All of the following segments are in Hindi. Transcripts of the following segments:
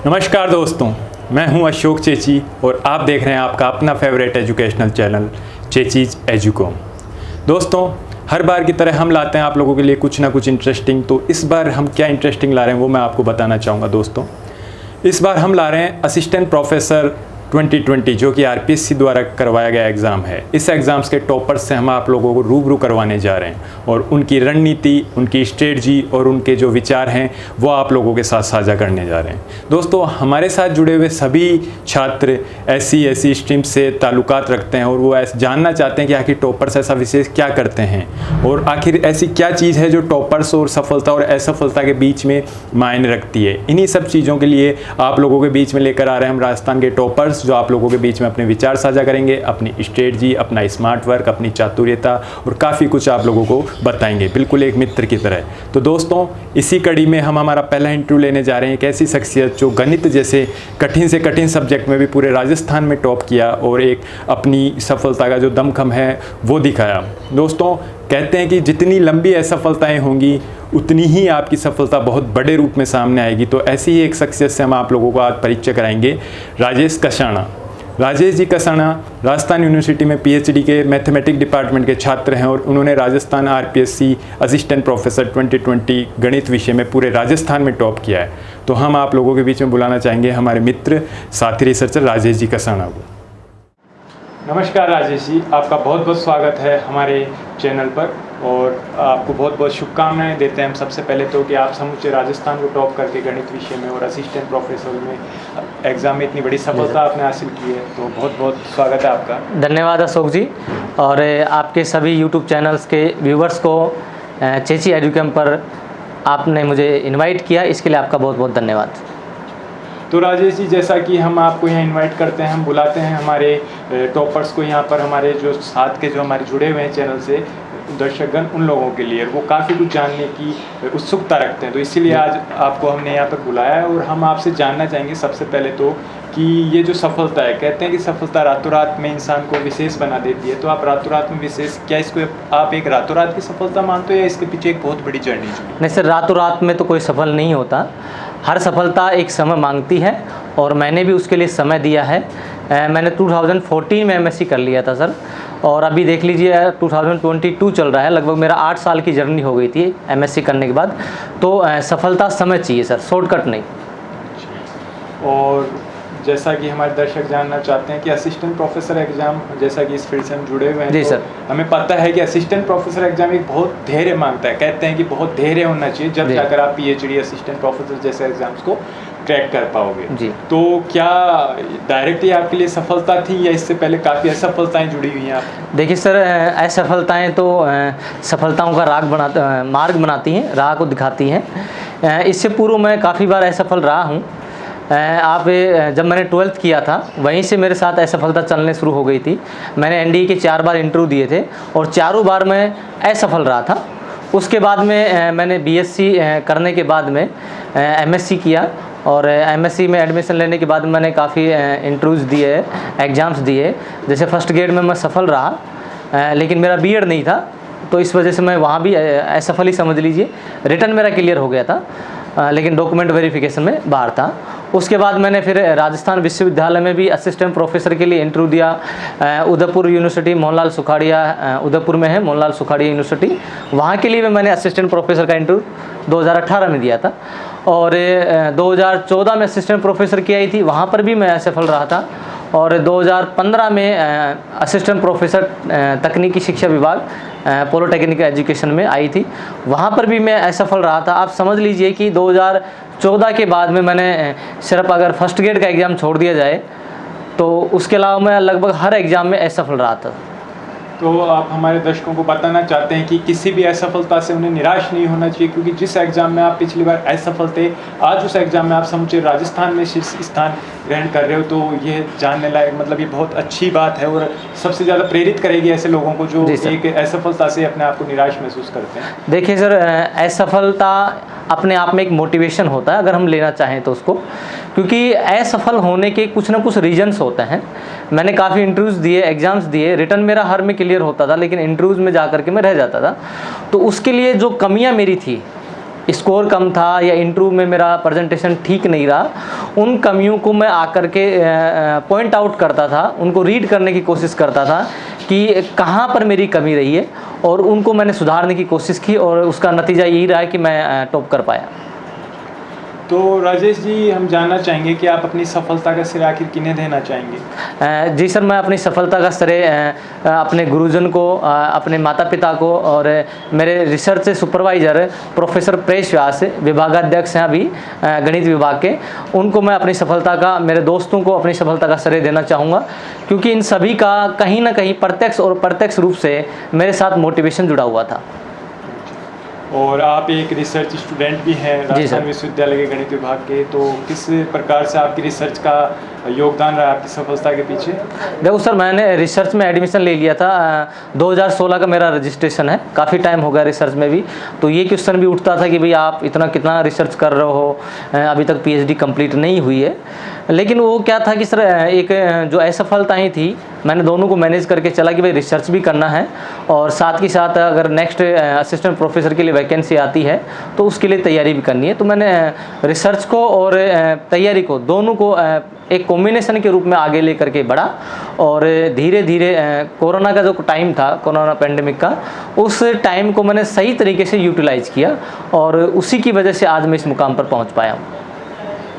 नमस्कार दोस्तों, मैं हूं अशोक चेची और आप देख रहे हैं आपका अपना फेवरेट एजुकेशनल चैनल चेचीज एजुकॉम। दोस्तों, हर बार की तरह हम लाते हैं आप लोगों के लिए कुछ ना कुछ इंटरेस्टिंग। तो इस बार हम क्या इंटरेस्टिंग ला रहे हैं वो मैं आपको बताना चाहूँगा। दोस्तों, इस बार हम ला रहे हैं असिस्टेंट प्रोफेसर 2020 जो कि आरपीएससी द्वारा करवाया गया एग्ज़ाम है। इस एग्ज़ाम्स के टॉपर्स से हम आप लोगों को रूबरू करवाने जा रहे हैं और उनकी रणनीति, उनकी स्ट्रेटजी और उनके जो विचार हैं वो आप लोगों के साथ साझा करने जा रहे हैं। दोस्तों, हमारे साथ जुड़े हुए सभी छात्र ऐसी स्ट्रीम से ताल्लुकात रखते हैं और वो जानना चाहते हैं कि आखिर टॉपर्स ऐसा विशेष क्या करते हैं और आखिर ऐसी क्या चीज़ है जो टॉपर्स और सफलता और असफलता के बीच में मायने रखती है। इन्हीं सब चीज़ों के लिए आप लोगों के बीच में लेकर आ रहे हैं हम राजस्थान के टॉपर्स, जो आप लोगों के बीच में अपने विचार साझा करेंगे, अपनी स्ट्रेटजी, अपना स्मार्ट वर्क, अपनी चातुर्यता और काफ़ी कुछ आप लोगों को बताएंगे, बिल्कुल एक मित्र की तरह। तो दोस्तों, इसी कड़ी में हम हमारा पहला इंटरव्यू लेने जा रहे हैं एक ऐसी शख्सियत जो गणित जैसे कठिन से कठिन सब्जेक्ट में भी पूरे राजस्थान में टॉप किया और एक अपनी सफलता का जो दमखम है वो दिखाया। दोस्तों, कहते हैं कि जितनी लंबी असफलताएं होंगी उतनी ही आपकी सफलता बहुत बड़े रूप में सामने आएगी। तो ऐसी ही एक शख्सियत से हम आप लोगों को आज परिचय कराएंगे, राजेश कसाणा। राजेश जी कसाणा राजस्थान यूनिवर्सिटी में पीएचडी के मैथमेटिक्स डिपार्टमेंट के छात्र हैं और उन्होंने राजस्थान आरपीएससी असिस्टेंट प्रोफेसर 2020 गणित विषय में पूरे राजस्थान में टॉप किया है। तो हम आप लोगों के बीच में बुलाना चाहेंगे हमारे मित्र, साथी रिसर्चर राजेश जी कसाणा को। नमस्कार राजेश जी, आपका बहुत बहुत स्वागत है हमारे चैनल पर और आपको बहुत बहुत शुभकामनाएं देते हैं हम सबसे पहले तो कि आप समूचे राजस्थान को टॉप करके गणित विषय में और असिस्टेंट प्रोफेसर में एग्ज़ाम में इतनी बड़ी सफलता आपने हासिल की है। तो बहुत बहुत स्वागत है आपका। धन्यवाद अशोक जी, और आपके सभी यूट्यूब चैनल्स के व्यूवर्स को चेची एजुकॉम पर आपने मुझे इन्वाइट किया, इसके लिए आपका बहुत बहुत धन्यवाद। तो राजेश जी, जैसा कि हम आपको यहाँ इनवाइट करते हैं, हम बुलाते हैं हमारे टॉपर्स को यहाँ पर, हमारे जो साथ के जो हमारे जुड़े हुए हैं चैनल से दर्शकगण, उन लोगों के लिए वो काफ़ी कुछ जानने की उत्सुकता रखते हैं। तो इसीलिए आज आपको हमने यहाँ पर बुलाया है और हम आपसे जानना चाहेंगे सबसे पहले तो कि ये जो सफलता है, कहते हैं कि सफलता रातों रात में इंसान को विशेष बना देती है। तो आप रातों रात में विशेष, क्या इसको आप एक रातों रात की सफलता मानते हो या इसके पीछे एक बहुत बड़ी जर्नी जुड़ी? नहीं सर, रातों रात में तो कोई सफल नहीं होता। हर सफलता एक समय मांगती है और मैंने भी उसके लिए समय दिया है। मैंने 2014 में एमएससी कर लिया था सर, और अभी देख लीजिए 2022 चल रहा है, लगभग मेरा 8 साल की जर्नी हो गई थी एमएससी करने के बाद। तो सफलता समय चाहिए सर, शॉर्टकट नहीं। और जैसा कि हमारे दर्शक जानना चाहते हैं कि असिस्टेंट प्रोफेसर एग्जाम, जैसा कि इस फील्ड से हम जुड़े हुए हैं, जी तो सर, हमें पता है कि असिस्टेंट प्रोफेसर एग्जाम एक बहुत धैर्य मांगता है। कहते हैं कि बहुत धैर्य होना चाहिए जब जाकर आप पीएचडी असिस्टेंट प्रोफेसर जैसे एग्जाम्स को क्रैक कर पाओगे। जी। तो क्या डायरेक्ट ही आपके लिए सफलता थी या इससे पहले काफ़ी असफलताएं जुड़ी हुई हैं आप? देखिए सर, असफलताएं तो सफलताओं का मार्ग बनाती हैं, राह को दिखाती हैं। इससे पूर्व मैं काफ़ी बार असफल रहा हूँ। जब मैंने 12th किया था वहीं से मेरे साथ असफलता चलने शुरू हो गई थी। मैंने एनडीए के 4 बार इंटरव्यू दिए थे और चारों बार मैं असफल रहा था। उसके बाद में मैंने बीएससी करने के बाद में एमएससी किया और एमएससी में एडमिशन लेने के बाद मैंने काफ़ी इंटरव्यूज़ दिए, एग्ज़ाम्स दिए। जैसे फर्स्ट ग्रेड में मैं सफल रहा, लेकिन मेरा बीएड नहीं था, तो इस वजह से मैं वहाँ भी असफल ही समझ लीजिए। रिटर्न मेरा क्लियर हो गया था, लेकिन डॉक्यूमेंट वेरिफिकेशन में बाहर था। उसके बाद मैंने फिर राजस्थान विश्वविद्यालय में भी असिस्टेंट प्रोफेसर के लिए इंटरव्यू दिया। उदयपुर यूनिवर्सिटी, मोहनलाल सुखाड़िया उदयपुर में है, मोहनलाल सुखाड़िया यूनिवर्सिटी, वहाँ के लिए भी मैंने असिस्टेंट प्रोफेसर का इंटरव्यू 2018 में दिया था। और 2014 में असिस्टेंट प्रोफेसर की आई थी, वहाँ पर भी मैं असफल रहा था। और 2015 में असिस्टेंट प्रोफेसर तकनीकी शिक्षा विभाग पॉलिटेक्निक एजुकेशन में आई थी, वहाँ पर भी मैं असफल रहा था। आप समझ लीजिए कि 2014 के बाद में मैंने सिर्फ अगर फर्स्ट ग्रेड का एग्ज़ाम छोड़ दिया जाए तो उसके अलावा मैं लगभग हर एग्ज़ाम में असफल रहा था। तो आप हमारे दर्शकों को बताना चाहते हैं कि किसी भी असफलता से उन्हें निराश नहीं होना चाहिए, क्योंकि जिस एग्ज़ाम में आप पिछली बार असफल थे, आज उस एग्ज़ाम में आप समूचे राजस्थान में शीर्ष स्थान ग्रहण कर रहे हो। तो ये जानने लायक, मतलब ये बहुत अच्छी बात है और सबसे ज़्यादा प्रेरित करेगी ऐसे लोगों को जो एक असफलता से अपने आप को निराश महसूस करते हैं। देखिए सर, असफलता अपने आप में एक मोटिवेशन होता है अगर हम लेना चाहें तो उसको, क्योंकि असफल होने के कुछ ना कुछ रीजन्स होते हैं। मैंने काफ़ी इंटरव्यूज़ दिए, एग्ज़ाम्स दिए, रिटर्न मेरा हर में क्लियर होता था, लेकिन इंटरव्यूज़ में जा कर के मैं रह जाता था। तो उसके लिए जो कमियां मेरी थी स्कोर कम था या इंटरव्यू में मेरा प्रेजेंटेशन ठीक नहीं रहा, उन कमियों को मैं आकर के पॉइंट आउट करता था, उनको रीड करने की कोशिश करता था कि कहाँ पर मेरी कमी रही है, और उनको मैंने सुधारने की कोशिश की और उसका नतीजा यही रहा है कि मैं टॉप कर पाया। तो राजेश जी, हम जानना चाहेंगे कि आप अपनी सफलता का श्रेय आखिर किन्हें देना चाहेंगे? जी सर, मैं अपनी सफलता का श्रेय अपने गुरुजन को, अपने माता पिता को, और मेरे रिसर्च सुपरवाइज़र प्रोफेसर प्रेश व्यास, विभागाध्यक्ष हैं अभी गणित विभाग के, उनको मैं अपनी सफलता का, मेरे दोस्तों को अपनी सफलता का श्रेय देना चाहूँगा, क्योंकि इन सभी का कहीं ना कहीं प्रत्यक्ष और प्रत्यक्ष रूप से मेरे साथ मोटिवेशन जुड़ा हुआ था। और आप एक रिसर्च स्टूडेंट भी हैं राजस्थान विश्वविद्यालय के गणित विभाग के, तो किस प्रकार से आपकी रिसर्च का योगदान रहा आपकी सफलता के पीछे? देखो सर, मैंने रिसर्च में एडमिशन ले लिया था, 2016 का मेरा रजिस्ट्रेशन है, काफ़ी टाइम हो गया रिसर्च में भी। तो ये क्वेश्चन भी उठता था कि भाई आप इतना कितना रिसर्च कर रहे हो, अभी तक पीएचडी कंप्लीट नहीं हुई है। लेकिन वो क्या था कि सर, एक जो असफलताएँ थी, मैंने दोनों को मैनेज करके चला कि भाई रिसर्च भी करना है और साथ ही साथ अगर नेक्स्ट असिस्टेंट प्रोफेसर के लिए वैकेंसी आती है तो उसके लिए तैयारी भी करनी है। तो मैंने रिसर्च को और तैयारी को, दोनों को एक कॉम्बिनेशन के रूप में आगे लेकर के बढ़ा, और धीरे धीरे कोरोना का जो टाइम था, कोरोना पेंडेमिक का, उस टाइम को मैंने सही तरीके से यूटिलाइज़ किया और उसी की वजह से आज मैं इस मुकाम पर पहुंच पाया हूं।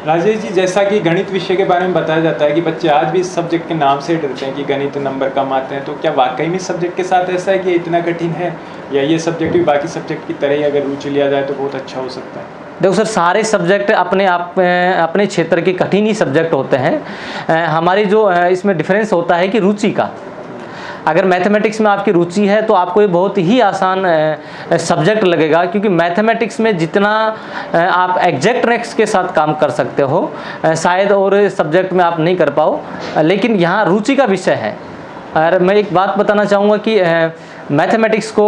राजेश जी, जैसा कि गणित विषय के बारे में बताया जाता है कि बच्चे आज भी इस सब्जेक्ट के नाम से डरते हैं कि गणित नंबर कम आते हैं, तो क्या वाकई में इस सब्जेक्ट के साथ ऐसा है कि इतना कठिन है, या ये सब्जेक्ट भी बाकी सब्जेक्ट की तरह ही अगर रुचि लिया जाए तो बहुत अच्छा हो सकता है? देखो सर, सारे सब्जेक्ट अपने आप अपने क्षेत्र के कठिन ही सब्जेक्ट होते हैं। हमारी जो इसमें डिफरेंस होता है कि रुचि का। अगर मैथमेटिक्स में आपकी रुचि है तो आपको ये बहुत ही आसान सब्जेक्ट लगेगा, क्योंकि मैथमेटिक्स में जितना आप एग्जैक्टनेस के साथ काम कर सकते हो शायद और सब्जेक्ट में आप नहीं कर पाओ, लेकिन यहाँ रुचि का विषय है। और मैं एक बात बताना चाहूँगा कि मैथमेटिक्स को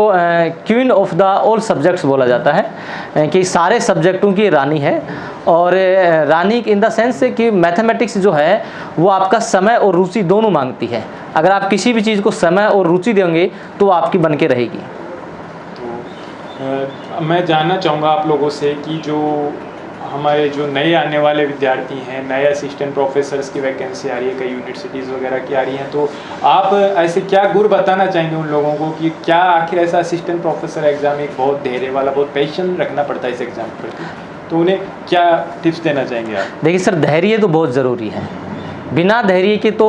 queen of the all subjects बोला जाता है, कि सारे सब्जेक्टों की रानी है। और रानी इन द सेंस कि मैथमेटिक्स जो है वो आपका समय और रुचि दोनों मांगती है। अगर आप किसी भी चीज़ को समय और रुचि देंगे तो वो आपकी बन के रहेगी। तो मैं जानना चाहूँगा आप लोगों से कि जो हमारे जो नए आने वाले विद्यार्थी हैं, नए असिस्टेंट प्रोफेसर्स की वैकेंसी आ रही है, कई यूनिवर्सिटीज़ वगैरह की आ रही हैं, तो आप ऐसे क्या गुर बताना चाहेंगे उन लोगों को कि क्या आखिर ऐसा असिस्टेंट प्रोफेसर एग्ज़ाम एक बहुत धैर्य वाला, बहुत पैशन रखना पड़ता है इस एग्ज़ाम के प्रति, तो उन्हें क्या टिप्स देना चाहेंगे आप? देखिए सर, धैर्य तो बहुत ज़रूरी है। बिना धैर्य के तो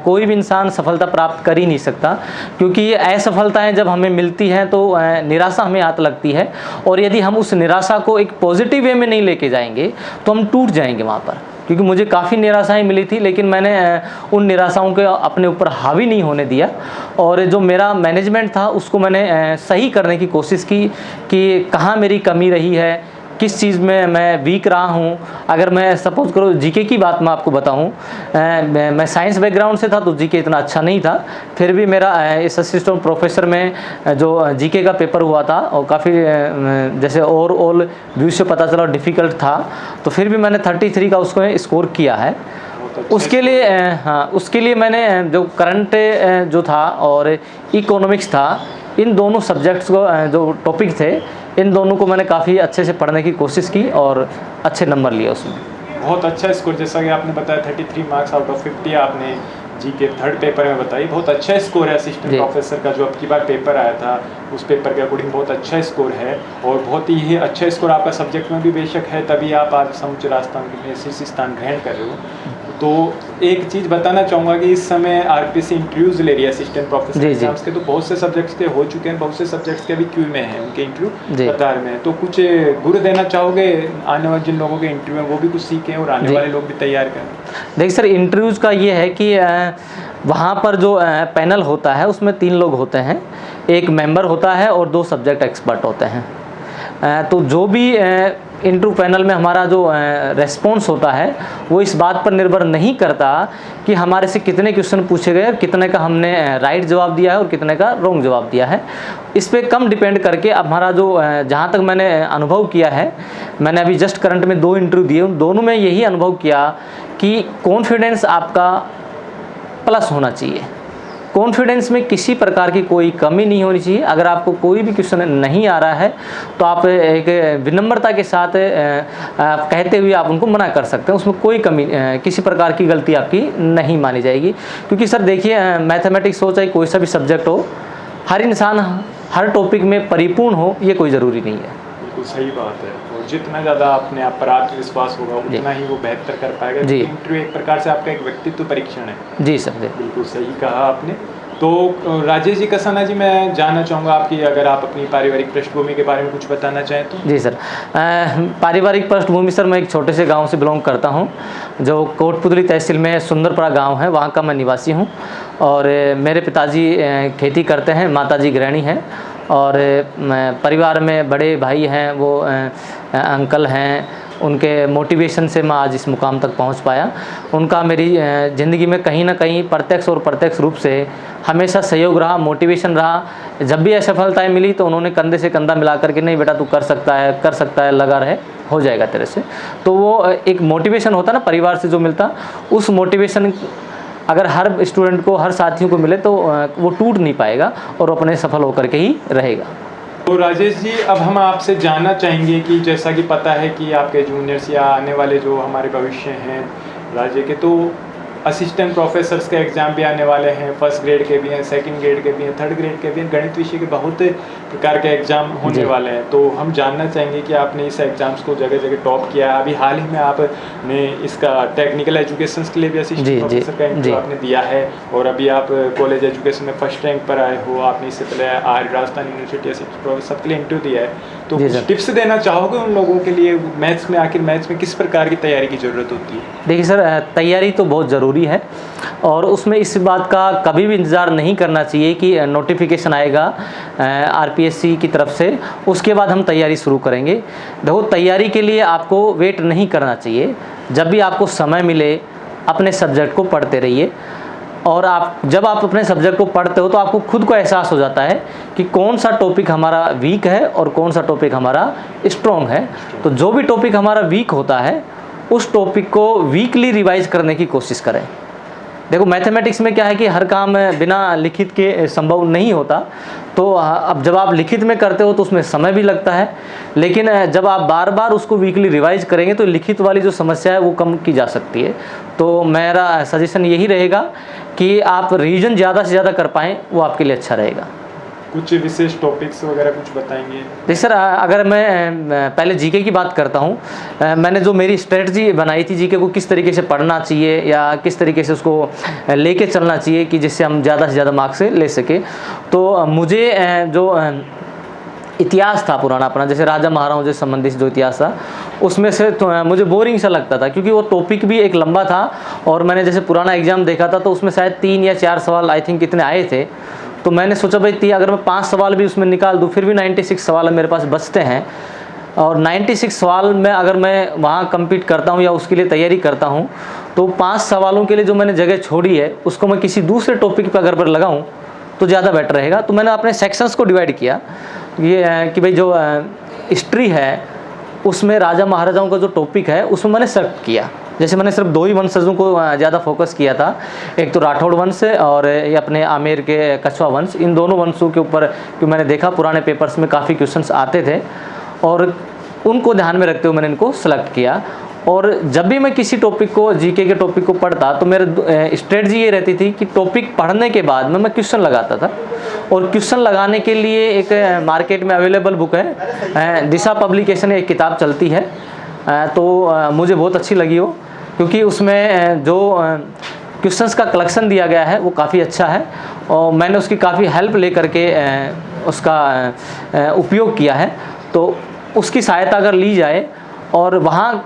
कोई भी इंसान सफलता प्राप्त कर ही नहीं सकता, क्योंकि असफलताएं जब हमें मिलती हैं तो निराशा हमें हाथ लगती है, और यदि हम उस निराशा को एक पॉजिटिव वे में नहीं लेके जाएंगे तो हम टूट जाएंगे वहाँ पर। क्योंकि मुझे काफ़ी निराशाएं मिली थी, लेकिन मैंने उन निराशाओं को अपने ऊपर हावी नहीं होने दिया, और जो मेरा मैनेजमेंट था उसको मैंने सही करने की कोशिश की कि कहाँ मेरी कमी रही है, किस चीज़ में मैं वीक रहा हूँ। अगर मैं सपोज करो जीके की बात मैं आपको बताऊँ, मैं साइंस बैकग्राउंड से था तो जीके इतना अच्छा नहीं था, फिर भी मेरा इस असिस्टेंट प्रोफेसर में जो जीके का पेपर हुआ था और काफ़ी जैसे ओवरऑल व्यू से पता चला डिफ़िकल्ट था, तो फिर भी मैंने 33 का उसको स्कोर किया है। उसके लिए उसके लिए मैंने जो करंट जो था और इकोनॉमिक्स था, इन दोनों सब्जेक्ट्स को जो टॉपिक थे, इन दोनों को मैंने काफ़ी अच्छे से पढ़ने की कोशिश की और अच्छे नंबर लिए उसमें। बहुत अच्छा स्कोर, जैसा कि आपने बताया 33 मार्क्स आउट ऑफ 50 आपने जी के थर्ड पेपर में बताई, बहुत अच्छा स्कोर है असिस्टेंट प्रोफेसर का। जो अब की बार पेपर आया था उस पेपर के अकॉर्डिंग बहुत अच्छा स्कोर है, और बहुत ही अच्छा स्कोर आपका सब्जेक्ट में भी बेशक है, तभी आप आज समूचे राजस्थान में शीर्ष स्थान ग्रहण कर रहे हो। तो एक चीज़ बताना चाहूँगा कि इस समय आरपीसी इंटरव्यूज़ ले रही है असिस्टेंट प्रोफेसर एग्जाम्स के, तो बहुत से सब्जेक्ट्स के हो चुके हैं, बहुत से सब्जेक्ट्स के अभी क्यू में हैं, उनके इंटरव्यू कतार में। तो कुछ गुर देना चाहोगे आने वाले जिन लोगों के इंटरव्यू हैं वो भी कुछ सीखें और आने वाले लोग भी तैयार करें? देखिए सर, इंटरव्यूज़ का ये है कि वहाँ पर जो पैनल होता है उसमें 3 लोग होते हैं, एक मेंबर होता है और 2 सब्जेक्ट एक्सपर्ट होते हैं। तो जो भी इंटरव्यू पैनल में हमारा जो रेस्पॉन्स होता है वो इस बात पर निर्भर नहीं करता कि हमारे से कितने क्वेश्चन पूछे गए और कितने का हमने राइट जवाब दिया है और कितने का रॉन्ग जवाब दिया है। इस पे कम डिपेंड करके अब हमारा जो जहाँ तक मैंने अनुभव किया है, मैंने अभी जस्ट करंट में 2 इंटरव्यू दिए, उन दोनों में यही अनुभव किया कि कॉन्फिडेंस आपका प्लस होना चाहिए। कॉन्फिडेंस में किसी प्रकार की कोई कमी नहीं होनी चाहिए। अगर आपको कोई भी क्वेश्चन नहीं आ रहा है तो आप एक विनम्रता के साथ कहते हुए आप उनको मना कर सकते हैं, उसमें कोई कमी किसी प्रकार की गलती आपकी नहीं मानी जाएगी। क्योंकि सर देखिए, मैथमेटिक्स हो चाहे कोई सा भी सब्जेक्ट हो, हर इंसान हर टॉपिक में परिपूर्ण हो ये कोई ज़रूरी नहीं है। बिल्कुल सही बात है। और जितना ज़्यादा अपने आप पर आत्मविश्वास होगा उतना ही वो बेहतर कर पाएगा। जी। इंटरव्यू एक प्रकार से आपका एक व्यक्तित्व परीक्षण है। जी सर, जी बिल्कुल सही कहा आपने। तो राजेश जी कसाना जी, मैं जानना चाहूँगा आपकी, अगर आप अपनी पारिवारिक पृष्ठभूमि के बारे में कुछ बताना चाहें तो। जी सर, पारिवारिक पृष्ठभूमि सर, मैं एक छोटे से गांव से बिलोंग करता हूं जो कोटपुतली तहसील में सुंदरपुरा गांव है, वहां का मैं निवासी हूं। और मेरे पिताजी खेती करते हैं, माताजी गृहिणी हैं। और परिवार में बड़े भाई हैं, वो अंकल हैं, उनके मोटिवेशन से मैं आज इस मुकाम तक पहुंच पाया। उनका मेरी ज़िंदगी में कहीं ना कहीं प्रत्यक्ष और प्रत्यक्ष रूप से हमेशा सहयोग रहा, मोटिवेशन रहा। जब भी असफलताएं मिली तो उन्होंने कंधे से कंधा मिला करके, नहीं बेटा तू कर सकता है, लगा रहे, हो जाएगा तेरे से। तो वो एक मोटिवेशन होता ना परिवार से जो मिलता, उस मोटिवेशन अगर हर स्टूडेंट को, हर साथियों को मिले तो वो टूट नहीं पाएगा और अपने सफल होकर के ही रहेगा। तो राजेश जी, अब हम आपसे जानना चाहेंगे कि जैसा कि पता है कि आपके जूनियर्स या आने वाले जो हमारे भविष्य हैं राज्य के, तो असिस्टेंट प्रोफेसर्स के एग्ज़ाम भी आने वाले हैं। फर्स्ट ग्रेड के भी हैं, सेकंड ग्रेड के भी हैं, थर्ड ग्रेड के भी हैं। गणित विषय के बहुत प्रकार के एग्ज़ाम होने वाले हैं। तो हम जानना चाहेंगे कि आपने इस एग्ज़ाम्स को जगह जगह टॉप किया है। अभी हाल ही में आपने इसका टेक्निकल एजुकेशन के लिए भी असिस्टेंट प्रोफेसर का इंटरव्यू आपने दिया है। और अभी आप कॉलेज एजुकेशन में फर्स्ट रैंक पर आए हो। आपने इससे पहले राजस्थान यूनिवर्सिटी असिस्टेंट प्रोफेसर के लिए इंटरव्यू दिया है। तो कुछ टिप्स देना चाहोगे उन लोगों के लिए, मैथ्स में आखिर मैथ्स में किस प्रकार की तैयारी की ज़रूरत होती है? देखिए सर, तैयारी तो बहुत ज़रूरी है और उसमें इस बात का कभी भी इंतज़ार नहीं करना चाहिए कि नोटिफिकेशन आएगा आरपीएससी की तरफ से, उसके बाद हम तैयारी शुरू करेंगे। देखो, तैयारी के लिए आपको वेट नहीं करना चाहिए। जब भी आपको समय मिले अपने सब्जेक्ट को पढ़ते रहिए। और जब आप अपने सब्जेक्ट को पढ़ते हो तो आपको खुद को एहसास हो जाता है कि कौन सा टॉपिक हमारा वीक है और कौन सा टॉपिक हमारा स्ट्रॉन्ग है। तो जो भी टॉपिक हमारा वीक होता है उस टॉपिक को वीकली रिवाइज करने की कोशिश करें। देखो, मैथमेटिक्स में क्या है कि हर काम बिना लिखित के संभव नहीं होता। तो अब जब आप लिखित में करते हो तो उसमें समय भी लगता है, लेकिन जब आप बार बार उसको वीकली रिवाइज करेंगे तो लिखित वाली जो समस्या है वो कम की जा सकती है। तो मेरा सजेशन यही रहेगा कि आप रिवीजन ज़्यादा से ज़्यादा कर पाएँ, वो आपके लिए अच्छा रहेगा। कुछ विशेष टॉपिक्स वगैरह कुछ बताएंगे? देखिए सर, अगर मैं पहले जीके की बात करता हूँ, मैंने जो मेरी स्ट्रेटजी बनाई थी जीके को किस तरीके से पढ़ना चाहिए या किस तरीके से उसको लेके चलना चाहिए कि जिससे हम ज़्यादा से ज़्यादा मार्क्स ले सके। तो मुझे जो इतिहास था पुराना अपना, जैसे राजा महाराजाओं से संबंधित जो इतिहास था, उसमें से तो मुझे बोरिंग सा लगता था क्योंकि वो टॉपिक भी एक लंबा था। और मैंने जैसे पुराना एग्जाम देखा था तो उसमें शायद 3 या 4 सवाल आई थिंक कितने आए थे। तो मैंने सोचा भाई अगर मैं 5 सवाल भी उसमें निकाल दूँ फिर भी 96 सवाल मेरे पास बचते हैं। और 96 सवाल में अगर मैं वहाँ कम्पीट करता हूँ या उसके लिए तैयारी करता हूँ तो 5 सवालों के लिए जो मैंने जगह छोड़ी है उसको मैं किसी दूसरे टॉपिक पर अगर लगाऊँ तो ज़्यादा बेटर रहेगा। तो मैंने अपने सेक्शंस को डिवाइड किया ये कि भाई जो हिस्ट्री है उसमें राजा महाराजाओं का जो टॉपिक है उसमें मैंने सेलेक्ट किया। जैसे मैंने सिर्फ 2 ही वंशजों को ज़्यादा फोकस किया था, एक तो राठौड़ वंश और ये अपने आमेर के कछवा वंश। इन दोनों वंशों के ऊपर क्योंकि मैंने देखा पुराने पेपर्स में काफ़ी क्वेश्चंस आते थे और उनको ध्यान में रखते हुए मैंने इनको सेलेक्ट किया। और जब भी मैं किसी टॉपिक को, जीके के टॉपिक को पढ़ता तो मेरे स्ट्रेटजी ये रहती थी कि टॉपिक पढ़ने के बाद मैं क्वेश्चन लगाता था। और क्वेश्चन लगाने के लिए एक मार्केट में अवेलेबल बुक है, दिशा पब्लिकेशन एक किताब चलती है, तो मुझे बहुत अच्छी लगी वो, क्योंकि उसमें जो क्वेश्चंस का कलेक्शन दिया गया है वो काफ़ी अच्छा है और मैंने उसकी काफ़ी हेल्प ले करके उसका उपयोग किया है। तो उसकी सहायता अगर ली जाए और वहाँ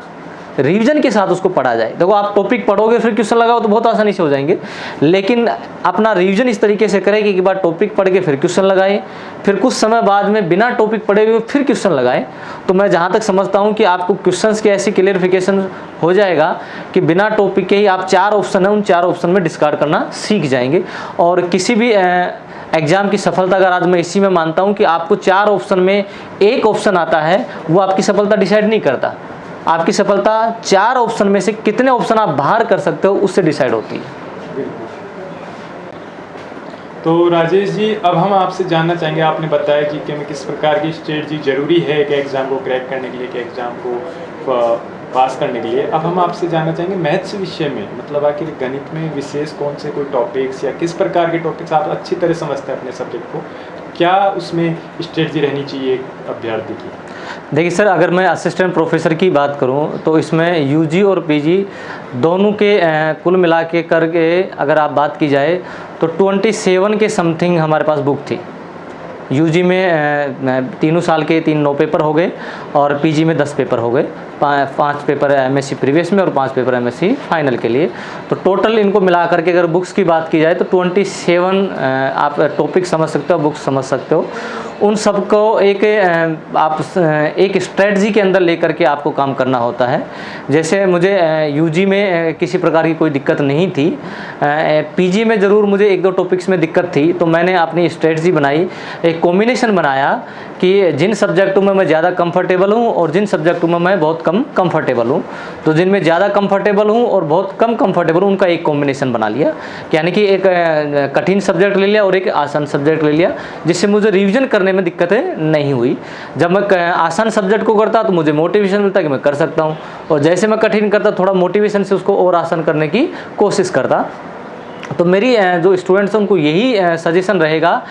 रिवीजन के साथ उसको पढ़ा जाए। देखो, आप टॉपिक पढ़ोगे फिर क्वेश्चन लगाओ तो बहुत आसानी से हो जाएंगे, लेकिन अपना रिवीजन इस तरीके से करें कि एक बार टॉपिक पढ़ के फिर क्वेश्चन लगाए, फिर कुछ समय बाद में बिना टॉपिक पढ़े हुए फिर क्वेश्चन लगाए। तो मैं जहाँ तक समझता हूँ कि आपको क्वेश्चंस की ऐसी क्लियरिफिकेशन हो जाएगा कि बिना टॉपिक के ही आप 4 ऑप्शन है उन 4 ऑप्शन में डिस्कार्ड करना सीख जाएंगे। और किसी भी एग्ज़ाम की सफलता अगर आज मैं इसी में मानता हूँ कि आपको 4 ऑप्शन में एक ऑप्शन आता है वो आपकी सफलता डिसाइड नहीं करता। आपकी सफलता 4 ऑप्शन में से कितने ऑप्शन आप बाहर कर सकते हो उससे डिसाइड होती है। तो राजेश जी, अब हम आपसे जानना चाहेंगे, आपने बताया कि हमें किस प्रकार की स्ट्रेटजी ज़रूरी है कि एग्ज़ाम को क्रैक करने के लिए, कि एग्ज़ाम को पास करने के लिए। अब हम आपसे जानना चाहेंगे मैथ्स विषय में, मतलब आखिर गणित में विशेष कौन से कोई टॉपिक्स या किस प्रकार के टॉपिक्स आप अच्छी तरह समझते हैं अपने सब्जेक्ट को, क्या उसमें स्ट्रेटजी रहनी चाहिए एक अभ्यर्थी की? देखिए सर, अगर मैं असिस्टेंट प्रोफेसर की बात करूं तो इसमें यूजी और पीजी दोनों के कुल मिला के करके अगर आप बात की जाए तो 27 के समथिंग हमारे पास बुक थी। यूजी में तीनों साल के 3 9 पेपर हो गए और पीजी में 10 पेपर हो गए, 5 पेपर एमएससी प्रीवियस में और 5 पेपर एमएससी फाइनल के लिए। तो टोटल इनको मिला करके अगर बुक्स की बात की जाए तो 27 आप टॉपिक समझ सकते हो, बुक्स समझ सकते हो। उन सबको एक स्ट्रेटजी के अंदर लेकर के आपको काम करना होता है। जैसे मुझे यूजी में किसी प्रकार की कोई दिक्कत नहीं थी, पीजी में ज़रूर मुझे 1 2 टॉपिक्स में दिक्कत थी, तो मैंने अपनी स्ट्रेटजी बनाई, एक कॉम्बिनेशन बनाया कि जिन सब्जेक्टों में मैं ज़्यादा कंफर्टेबल हूँ और जिन सब्जेक्टों में मैं बहुत कम कंफर्टेबल हूँ, तो जिनमें ज़्यादा कंफर्टेबल हूँ और बहुत कम कंफर्टेबल हूँ उनका एक कॉम्बिनेशन बना लिया। यानी कि एक कठिन सब्जेक्ट ले लिया और एक आसान सब्जेक्ट ले लिया, जिससे मुझे रिवीजन करने में दिक्कतें नहीं हुई। जब मैं आसान सब्जेक्ट को करता तो मुझे मोटिवेशन मिलता कि मैं कर सकता हूँ, और जैसे मैं कठिन करता थोड़ा मोटिवेशन से उसको और आसान करने की कोशिश करता। तो मेरी जो स्टूडेंट्स हैं उनको यही सजेशन रहेगा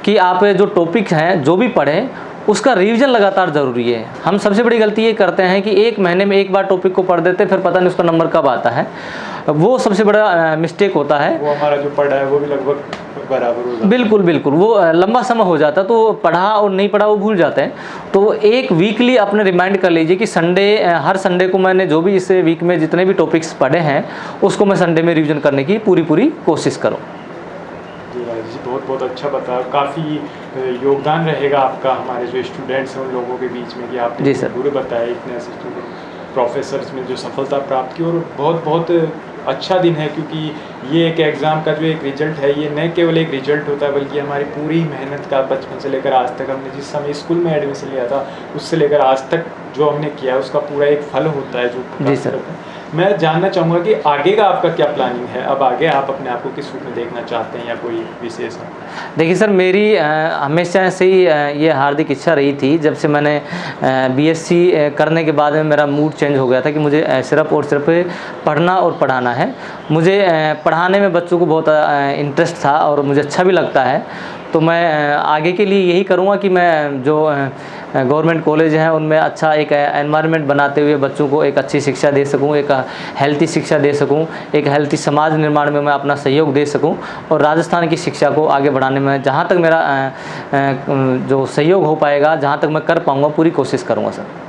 कि आप जो टॉपिक हैं जो भी पढ़ें उसका रिवीजन लगातार ज़रूरी है। हम सबसे बड़ी गलती ये करते हैं कि 1 महीने में 1 बार टॉपिक को पढ़ देते, फिर पता नहीं उसका नंबर कब आता है। वो सबसे बड़ा मिस्टेक होता है। वो हमारा जो पढ़ा है वो भी लगभग बराबर हो जाता है। बिल्कुल बिल्कुल, वो लंबा समय हो जाता है, तो पढ़ा और नहीं पढ़ा वो भूल जाते हैं। तो एक वीकली अपने रिमाइंड कर लीजिए कि हर संडे को मैंने जो भी इस वीक में जितने भी टॉपिक्स पढ़े हैं उसको मैं संडे में रिवीजन करने की पूरी कोशिश करूँ। जी राजेश जी, बहुत बहुत अच्छा बताया, काफ़ी योगदान रहेगा आपका हमारे जो स्टूडेंट्स हैं उन लोगों के बीच में कि आपने जी सर, पूरे बताया इतने ऐसे स्टूडेंट प्रोफेसर्स में जो सफलता प्राप्त की। और बहुत बहुत अच्छा दिन है, क्योंकि ये एक एग्ज़ाम का जो एक रिजल्ट है, ये न केवल एक रिजल्ट होता है बल्कि हमारी पूरी मेहनत का बचपन से लेकर आज तक, हमने जिस समय स्कूल में एडमिशन लिया था उससे लेकर आज तक जो हमने किया उसका पूरा एक फल होता है जो। जी सर। मैं जानना चाहूँगा कि आगे का आपका क्या प्लानिंग है, अब आगे आप अपने आप को किस रूप में देखना चाहते हैं या कोई विशेष है? देखिए सर, मेरी हमेशा से ही ये हार्दिक इच्छा रही थी। जब से मैंने बीएससी करने के बाद में मेरा मूड चेंज हो गया था कि मुझे सिर्फ और सिर्फ पढ़ना और पढ़ाना है। मुझे पढ़ाने में बच्चों को बहुत इंटरेस्ट था और मुझे अच्छा भी लगता है। तो मैं आगे के लिए यही करूँगा कि मैं जो गवर्नमेंट कॉलेज हैं उनमें अच्छा एक एनवायरनमेंट बनाते हुए बच्चों को एक अच्छी शिक्षा दे सकूं, एक हेल्थी शिक्षा दे सकूं, एक हेल्थी समाज निर्माण में मैं अपना सहयोग दे सकूं, और राजस्थान की शिक्षा को आगे बढ़ाने में जहां तक मेरा जो सहयोग हो पाएगा, जहां तक मैं कर पाऊंगा, पूरी कोशिश करूंगा सर।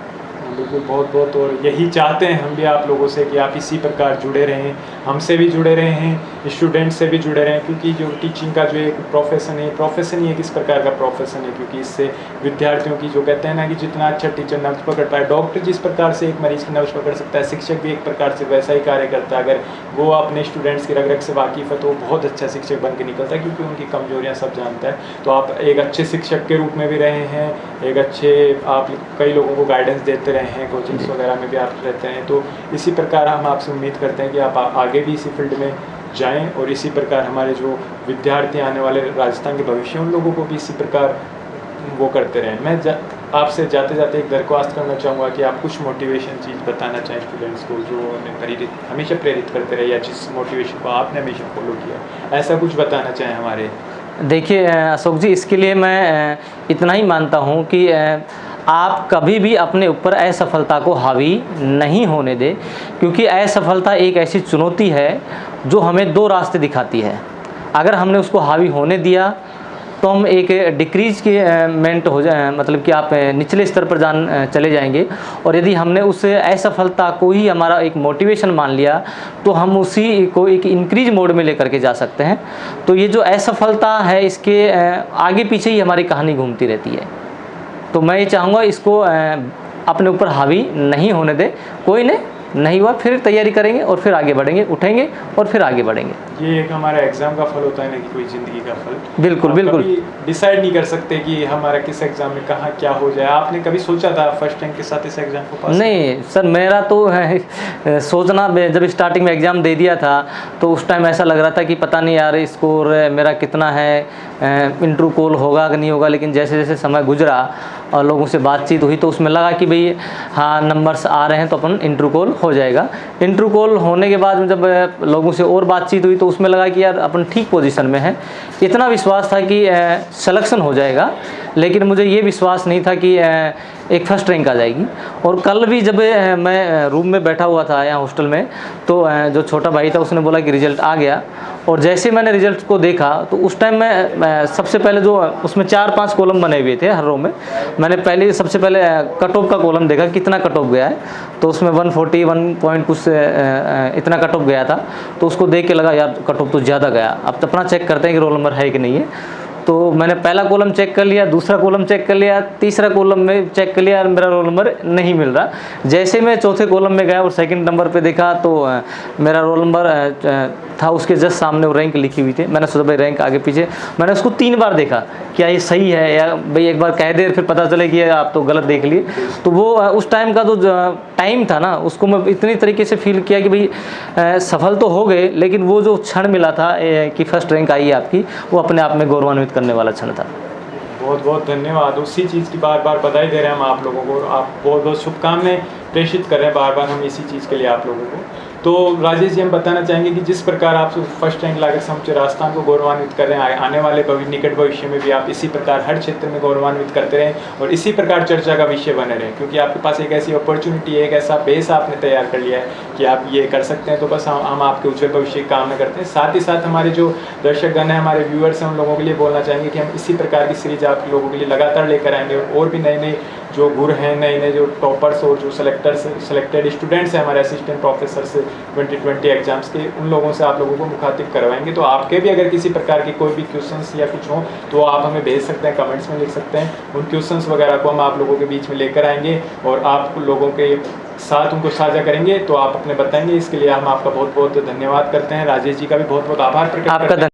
बिल्कुल, बहुत बहुत, और यही चाहते हैं हम भी आप लोगों से कि आप इसी प्रकार जुड़े रहें, हमसे भी जुड़े रहे हैं, स्टूडेंट से भी जुड़े रहें, क्योंकि जो टीचिंग का जो एक प्रोफेशन ही एक इस प्रकार का प्रोफेशन है, क्योंकि इससे विद्यार्थियों की जो कहते हैं ना कि जितना अच्छा टीचर नब्ज पकड़ पाए, डॉक्टर जिस प्रकार से एक मरीज़ की नब्ज पकड़ सकता है, शिक्षक भी एक प्रकार से वैसा ही कार्य करता है। अगर वो अपने स्टूडेंट्स की रग रग से वाकिफ़ है तो वो बहुत अच्छा शिक्षक बन के निकलता है, क्योंकि उनकी कमजोरियाँ सब जानता है। तो आप एक अच्छे शिक्षक के रूप में भी रहे हैं, एक अच्छे आप कई लोगों को गाइडेंस देते रहे हैं, कोचिंग्स वगैरह में भी आप रहते हैं। तो इसी प्रकार हम आपसे उम्मीद करते हैं कि आप आगे भी इसी फील्ड में जाएं, और इसी प्रकार हमारे जो विद्यार्थी आने वाले राजस्थान के भविष्य उन लोगों को भी इसी प्रकार वो करते रहें। मैं आपसे जाते जाते एक दरख्वास्त करना चाहूँगा कि आप कुछ मोटिवेशन चीज़ बताना चाहें स्टूडेंट्स को, जो उन्हें हमेशा प्रेरित करते रहे, या जिस मोटिवेशन को आपने हमेशा फॉलो किया, ऐसा कुछ बताना चाहें हमारे। देखिए अशोक जी, इसके लिए मैं इतना ही मानता हूँ कि आप कभी भी अपने ऊपर असफलता को हावी नहीं होने दें, क्योंकि असफलता एक ऐसी चुनौती है जो हमें 2 रास्ते दिखाती है। अगर हमने उसको हावी होने दिया तो हम एक डिक्रीज के मेंट हो जाए, मतलब कि आप निचले स्तर पर चले जाएंगे, और यदि हमने उस असफलता को ही हमारा एक मोटिवेशन मान लिया तो हम उसी को एक इंक्रीज मोड में लेकर के जा सकते हैं। तो ये जो असफलता है इसके आगे पीछे ही हमारी कहानी घूमती रहती है। तो मैं ये चाहूँगा इसको अपने ऊपर हावी नहीं होने दे। कोई नहीं, नहीं हुआ फिर तैयारी करेंगे और फिर आगे बढ़ेंगे, उठेंगे और फिर आगे बढ़ेंगे। ये एक हमारा एग्ज़ाम का फल होता है ना कि कोई ज़िंदगी का फल। बिल्कुल बिल्कुल। डिसाइड नहीं कर सकते कि हमारा किस एग्ज़ाम में कहाँ क्या हो जाए। आपने कभी सोचा था फर्स्ट रैंक के साथ इस एग्ज़ाम को पास? नहीं सर, मेरा तो सोचना, जब स्टार्टिंग में एग्ज़ाम दे दिया था तो उस टाइम ऐसा लग रहा था कि पता नहीं यार स्कोर मेरा कितना है, इंटरव्यू कॉल होगा कि नहीं होगा। लेकिन जैसे जैसे समय गुजरा और लोगों से बातचीत हुई तो उसमें लगा कि भाई हाँ नंबर्स आ रहे हैं तो अपन इंटरव्यू कॉल हो जाएगा। इंटरव्यू कॉल होने के बाद जब लोगों से और बातचीत हुई तो उसमें लगा कि यार अपन ठीक पोजीशन में है। इतना विश्वास था कि सिलेक्शन हो जाएगा, लेकिन मुझे ये विश्वास नहीं था कि एक फर्स्ट रैंक आ जाएगी। और कल भी जब मैं रूम में बैठा हुआ था यहाँ हॉस्टल में तो जो छोटा भाई था उसने बोला कि रिज़ल्ट आ गया। और जैसे मैंने रिज़ल्ट को देखा तो उस टाइम मैं सबसे पहले जो उसमें 4-5 कॉलम बने हुए थे हर रो में, मैंने पहले सबसे पहले कट ऑफ का कॉलम देखा कितना कट ऑफ गया है। तो उसमें 141 पॉइंट कुछ इतना कट ऑफ गया था। तो उसको देख के लगा यार कट ऑफ तो ज़्यादा गया, अब तो अपना चेक करते हैं कि रोल नंबर है कि नहीं है। तो मैंने पहला कॉलम चेक कर लिया, दूसरा कॉलम चेक कर लिया, तीसरा कॉलम में चेक कर लिया, मेरा रोल नंबर नहीं मिल रहा। जैसे मैं चौथे कॉलम में गया और सेकंड नंबर पे देखा तो मेरा रोल नंबर था उसके जस्ट सामने, वो रैंक लिखी हुई थी। मैंने सोचा भाई रैंक आगे पीछे, मैंने उसको 3 बार देखा क्या ये सही है या भाई एक बार कह दे फिर पता चले कि आप तो गलत देख लिए। तो वो उस टाइम का जो टाइम था ना उसको मैं इतनी तरीके से फील किया कि भाई सफल तो हो गए, लेकिन वो जो क्षण मिला था कि फर्स्ट रैंक आई है आपकी, वो अपने आप में गौरवान्वित करने वाला क्षण था। बहुत बहुत धन्यवाद। उसी चीज़ की बार बार बधाई दे रहे हैं हम आप लोगों को, आप बहुत बहुत शुभकामनाएं प्रेषित कर रहे हैं बार बार हम इसी चीज़ के लिए आप लोगों को। तो राजेश जी हम बताना चाहेंगे कि जिस प्रकार आप फर्स्ट रैंक लाकर समूचे राजस्थान को गौरवान्वित कर रहे हैं, आने वाले निकट भविष्य में भी आप इसी प्रकार हर क्षेत्र में गौरवान्वित करते रहें और इसी प्रकार चर्चा का विषय बने रहें, क्योंकि आपके पास एक ऐसी अपॉर्चुनिटी है, एक ऐसा बेस आपने तैयार कर लिया है कि आप ये कर सकते हैं। तो बस हम आपके उज्जवल भविष्य की कामना करते हैं। साथ ही साथ हमारे जो दर्शकगण हैं, हमारे व्यूअर्स हैं, उन लोगों के लिए बोलना चाहेंगे कि हम इसी प्रकार की सीरीज आप लोगों के लिए लगातार लेकर आएंगे और भी नए नए जो गुर हैं, नए नए जो टॉपर्स और जो सेलेक्टेड स्टूडेंट्स हैं हमारे असिस्टेंट प्रोफेसर्स 2020 एग्जाम्स के, उन लोगों से आप लोगों को मुखातिब करवाएंगे। तो आपके भी अगर किसी प्रकार के कोई भी क्वेश्चंस या कुछ हो तो आप हमें भेज सकते हैं, कमेंट्स में लिख सकते हैं। उन क्वेश्चंस वगैरह को हम आप लोगों के बीच में लेकर आएंगे और आप लोगों के साथ उनको साझा करेंगे तो आप अपने बताएंगे। इसके लिए हम आपका बहुत बहुत धन्यवाद करते हैं। राजेश जी का भी बहुत बहुत आभार प्रकट करते हैं।